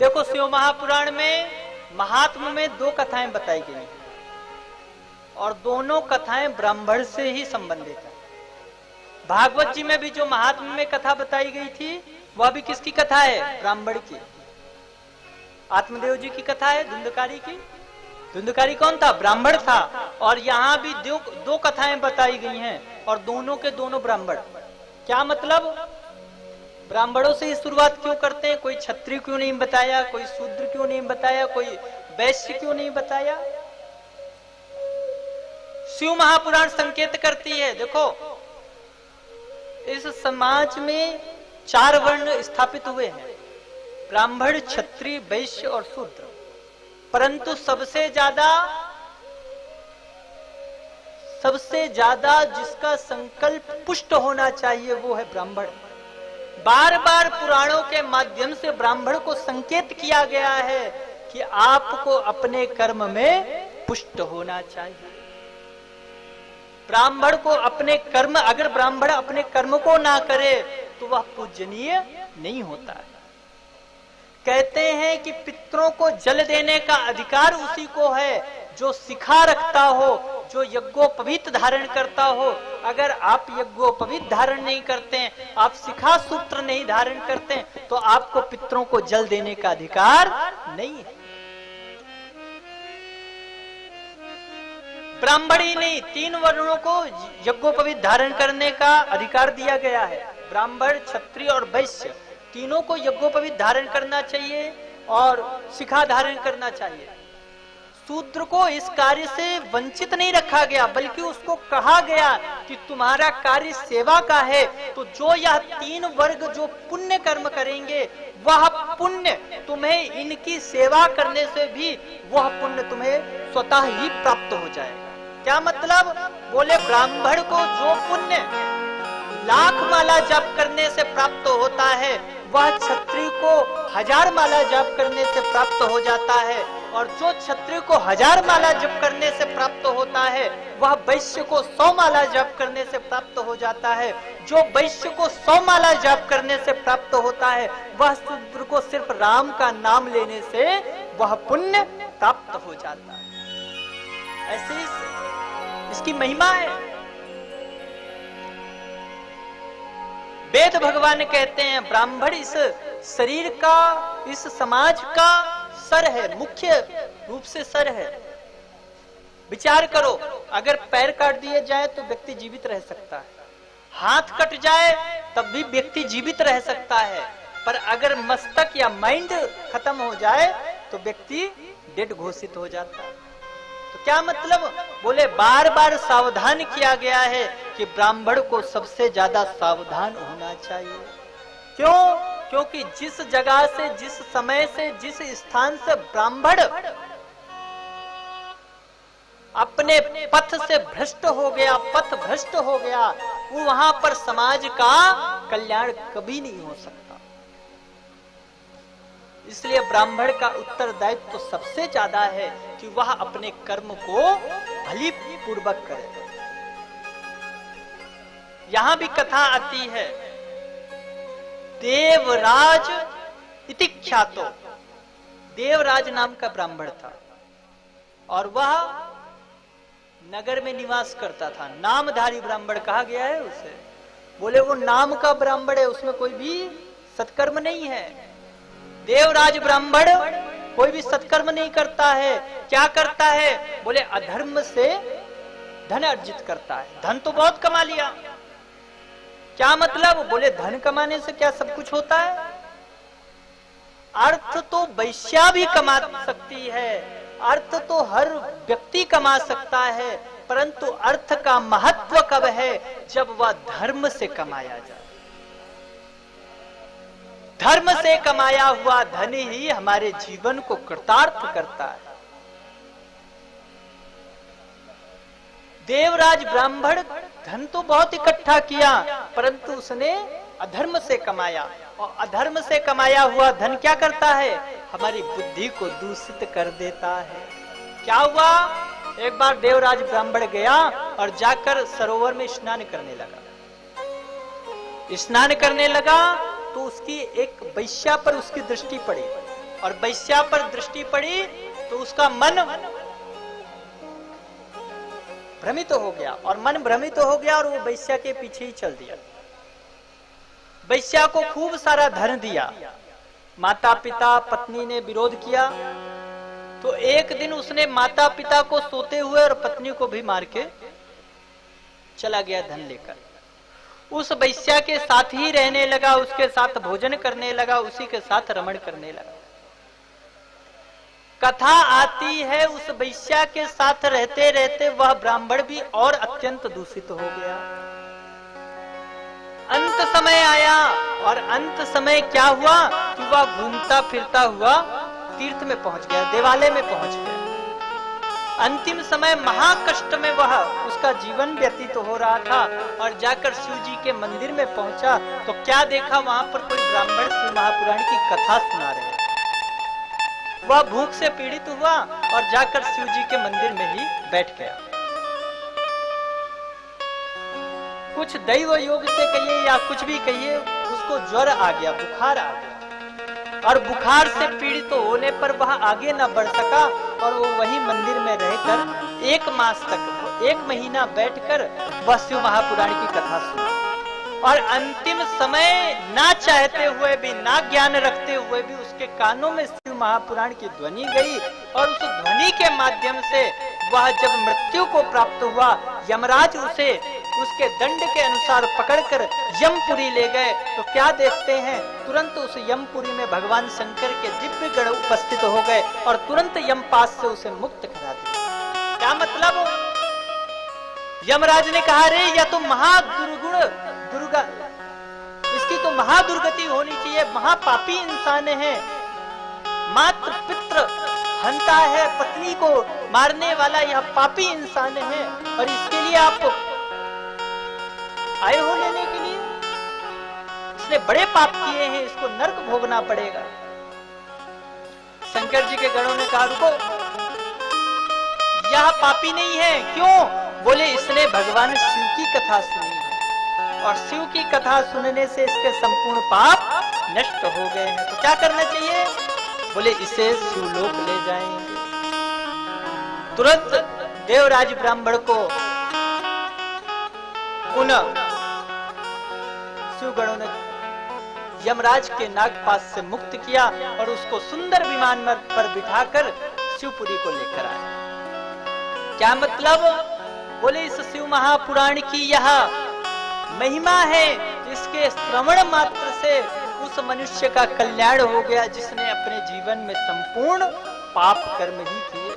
देखो, शिव महापुराण में महात्म में 2 कथाएं बताई गई हैं और दोनों कथाएं ब्राह्मण से ही संबंधित है। भागवत जी में भी जो महात्म में कथा बताई गई थी वह भी किसकी कथा है? ब्राह्मण की। आत्मदेव जी की कथा है, धुंधकारी की। धुंधकारी कौन था? ब्राह्मण था। और यहाँ भी 2 कथाएं बताई गई हैं और दोनों के दोनों ब्राह्मण। क्या मतलब? ब्राह्मणों से ही शुरुआत क्यों करते हैं? कोई क्षत्रिय क्यों नहीं बताया, कोई शूद्र क्यों नहीं बताया, कोई वैश्य क्यों नहीं बताया? शिव महापुराण संकेत करती है, देखो इस समाज में 4 वर्ण स्थापित हुए हैं, ब्राह्मण, क्षत्रिय, वैश्य और शूद्र। परंतु सबसे ज्यादा जिसका संकल्प पुष्ट होना चाहिए वो है ब्राह्मण। बार बार पुराणों के माध्यम से ब्राह्मण को संकेत किया गया है कि आपको अपने कर्म में पुष्ट होना चाहिए। ब्राह्मण को अपने कर्म, अगर ब्राह्मण अपने कर्म को ना करे तो वह पूजनीय नहीं होता है। कहते हैं कि पितरों को जल देने का अधिकार उसी को है जो शिखा रखता हो, जो यज्ञोपवीत धारण करता हो। अगर आप यज्ञोपवीत धारण नहीं करते हैं, आप शिखा सूत्र नहीं धारण करते हैं, तो आपको पितरों को जल देने का अधिकार नहीं है। ब्राह्मण ही नहीं, 3 वर्णों को यज्ञोपवीत धारण करने का अधिकार दिया गया है। ब्राह्मण, क्षत्रिय और वैश्य तीनों को यज्ञोपवीत धारण करना चाहिए और शिखा धारण करना चाहिए। शूद्र को इस कार्य से वंचित नहीं रखा गया, बल्कि उसको कहा गया कि तुम्हारा कार्य सेवा का है, तो जो यह 3 वर्ग जो पुण्य कर्म करेंगे वह पुण्य तुम्हें इनकी सेवा करने से भी वह पुण्य तुम्हें स्वतः ही प्राप्त हो जाएगा। क्या मतलब? बोले ब्राह्मण को जो पुण्य 1,00,000 माला जप करने से प्राप्त होता है वह क्षत्रिय को 1000 माला जप करने से प्राप्त हो जाता है, और जो क्षत्रिय को 1000 माला जप करने से प्राप्त होता है वह वैश्य को 100 माला जप करने से प्राप्त हो जाता है। जो वैश्य को 100 माला जप करने से प्राप्त होता है वह शूद्र को सिर्फ राम का नाम लेने से वह पुण्य प्राप्त हो जाता है। ऐसे ही इसकी महिमा है। वेद भगवान कहते हैं ब्राह्मण इस शरीर का, इस समाज का सर है, मुख्य रूप से सर है। विचार करो, अगर पैर काट दिए जाए तो व्यक्ति जीवित रह सकता है, हाथ कट जाए तब भी व्यक्ति जीवित रह सकता है, पर अगर मस्तक या माइंड खत्म हो जाए तो व्यक्ति डेड घोषित हो जाता है। तो क्या मतलब? बोले बार बार सावधान किया गया है कि ब्राह्मण को सबसे ज्यादा सावधान होना चाहिए। क्यों? क्योंकि जिस जगह से, जिस समय से, जिस स्थान से ब्राह्मण अपने पथ से भ्रष्ट हो गया, पथ भ्रष्ट हो गया, वो वहां पर समाज का कल्याण कभी नहीं हो सकता। इसलिए ब्राह्मण का उत्तरदायित्व तो सबसे ज्यादा है कि वह अपने कर्म को भली पूर्वक करे। यहां भी कथा आती है, देवराज इति ख्यातो। देवराज नाम का ब्राह्मण था और वह नगर में निवास करता था। नामधारी ब्राह्मण कहा गया है उसे। बोले वो नाम का ब्राह्मण है, उसमें कोई भी सत्कर्म नहीं है। देवराज ब्राह्मण कोई भी सत्कर्म नहीं करता है। क्या करता है? बोले अधर्म से धन अर्जित करता है। धन तो बहुत कमा लिया। क्या मतलब? बोले धन कमाने से क्या सब कुछ होता है? अर्थ तो वैश्या भी कमा सकती है, अर्थ तो हर व्यक्ति कमा सकता है, परंतु अर्थ का महत्व कब है? जब वह धर्म से कमाया जाए। धर्म से कमाया हुआ धन ही हमारे जीवन को कृतार्थ करता है। देवराज ब्राह्मण धन तो बहुत इकट्ठा किया, परंतु उसने अधर्म से कमाया, और अधर्म से कमाया हुआ धन क्या करता है? हमारी बुद्धि को दूषित कर देता है। क्या हुआ? एक बार देवराज ब्राह्मण गया और जाकर सरोवर में स्नान करने लगा। स्नान करने लगा तो उसकी एक वैश्या पर उसकी दृष्टि पड़ी। और वैश्या पर दृष्टि पड़ी तो उसका मन भ्रमित हो गया, और मन भ्रमित हो गया और वो वैश्या के पीछे ही चल दिया। वैश्या को खूब सारा धन दिया, माता पिता पत्नी ने विरोध किया, तो एक दिन उसने माता पिता को सोते हुए और पत्नी को भी मार के चला गया धन लेकर। उस वैश्या के साथ ही रहने लगा, उसके साथ भोजन करने लगा, उसी के साथ रमण करने लगा। कथा आती है उस वैश्या के साथ रहते रहते वह ब्राह्मण भी और अत्यंत दूषित हो गया। अंत समय आया, और अंत समय क्या हुआ कि वह घूमता फिरता हुआ तीर्थ में पहुंच गया, देवालय में पहुंच गया। अंतिम समय महाकष्ट में वह उसका जीवन व्यतीत हो रहा था, और जाकर शिव जी के मंदिर में पहुंचा तो क्या देखा, वहां पर कोई ब्राह्मण शिव महापुराण की कथा सुना रहे। वह भूख से पीड़ित हुआ और जाकर शिव जी के मंदिर में ही बैठ गया। कुछ दैव योग से कहिए या कुछ भी कहिए, उसको ज्वर आ गया, बुखार आ गया, और बुखार से पीड़ित होने पर वह आगे न बढ़ सका, और वो वही मंदिर में रहकर 1 मास तक, 1 महीना बैठकर वह शिव महापुराण की कथा सुना। और अंतिम समय ना चाहते हुए भी, ना ज्ञान रखते हुए भी उसके कानों में शिव महापुराण की ध्वनि गई, और उस ध्वनि के माध्यम से वह जब मृत्यु को प्राप्त हुआ, यमराज उसे उसके दंड के अनुसार पकड़कर यमपुरी ले गए, तो क्या देखते हैं, तुरंत उस यमपुरी में भगवान शंकर के दिव्य गण उपस्थित हो गए और तुरंत यमपास से उसे मुक्त करा दिया। क्या मतलब, यमराज ने कहा, रे यह तो महादुर्गुण दुर्गा, इसकी तो महादुर्गति होनी चाहिए, महापापी इंसान है, मात्र पितृ हंता है, पत्नी को मारने वाला यह पापी इंसान है, और इसके लिए आप आए हो लेने के लिए, इसने बड़े पाप किए हैं, इसको नरक भोगना पड़ेगा। शंकर जी के गणों ने कहा, रुको, यह पापी नहीं है। क्यों? बोले, इसने भगवान शिव की कथा सुनी है, और शिव की कथा सुनने से इसके संपूर्ण पाप नष्ट हो गए हैं। तो क्या करना चाहिए? बोले, इसे शिवलोक ले जाएंगे। तुरंत देवराज ब्राह्मण को उन शिवगणों ने यमराज के नागपाश से मुक्त किया और उसको सुंदर विमान पर बिठाकर शिवपुरी को लेकर आए। क्या मतलब? बोले, इस शिव महापुराण की यह महिमा है, इसके श्रवण मात्र से उस मनुष्य का कल्याण हो गया जिसने अपने जीवन में संपूर्ण पाप कर्म ही किए।